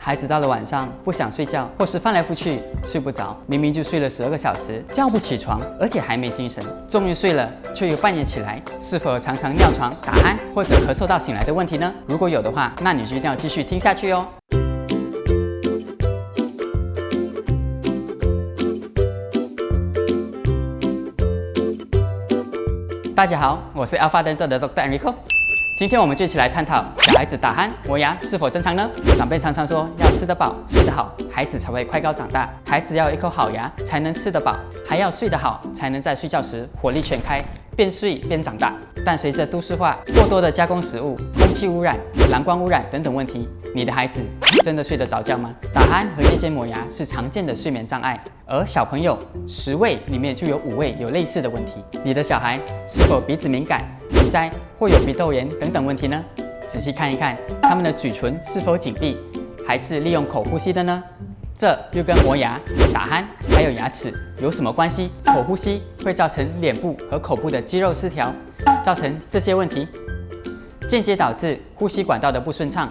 孩子到了晚上不想睡觉，或是翻来覆去睡不着，明明就睡了12个小时，叫不起床，而且还没精神，终于睡了，却又半夜起来，是否常常尿床、打鼾或者咳嗽到醒来的问题呢？如果有的话，那你就一定要继续听下去哦。大家好，我是 Alpha Dental 的 Dr. Enrico。今天我们就一起来探讨小孩子打鼾、磨牙是否正常呢？长辈常常说要吃得饱、睡得好，孩子才会快高长大。孩子要有一口好牙才能吃得饱，还要睡得好才能在睡觉时火力全开，边睡边长大。但随着都市化、过多的加工食物、空气污染、蓝光污染等等问题，你的孩子真的睡得着觉吗？打鼾和夜间磨牙是常见的睡眠障碍，而小朋友10位里面就有5位有类似的问题。你的小孩是否鼻子敏感、鼻塞或有鼻窦炎等等问题呢？仔细看一看，他们的嘴唇是否紧闭，还是利用口呼吸的呢？这又跟磨牙、打鼾还有牙齿有什么关系？口呼吸会造成脸部和口部的肌肉失调，造成这些问题，间接导致呼吸管道的不顺畅，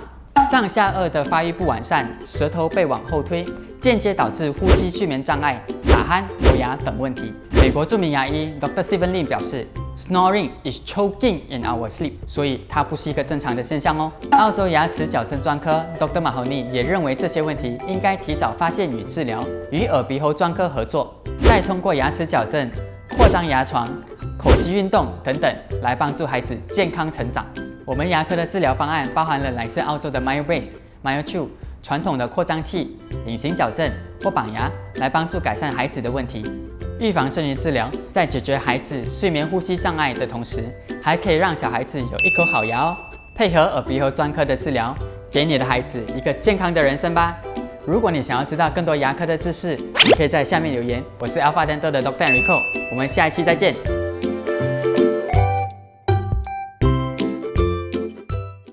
上下颚的发育不完善，舌头被往后推，间接导致呼吸睡眠障碍、打鼾、磨牙等问题。美国著名牙医 Dr. Stephen Lin 表示 ，Snoring is choking in our sleep， 所以它不是一个正常的现象哦。澳洲牙齿矫正专科 Dr. Mahoney 也认为这些问题应该提早发现与治疗，与耳鼻喉专科合作，再通过牙齿矫正、扩张牙床、口肌运动等等来帮助孩子健康成长。我们牙科的治疗方案包含了来自澳洲的 MyoBrace、MyoChew 传统的扩张器、隐形矫正或绑牙，来帮助改善孩子的问题。预防胜于治疗，在解决孩子睡眠呼吸障碍的同时，还可以让小孩子有一口好牙哦。配合耳鼻喉专科的治疗，给你的孩子一个健康的人生吧。如果你想要知道更多牙科的知识，你可以在下面留言。我是 Alpha Dental 的 Dr. Enrico， 我们下一期再见。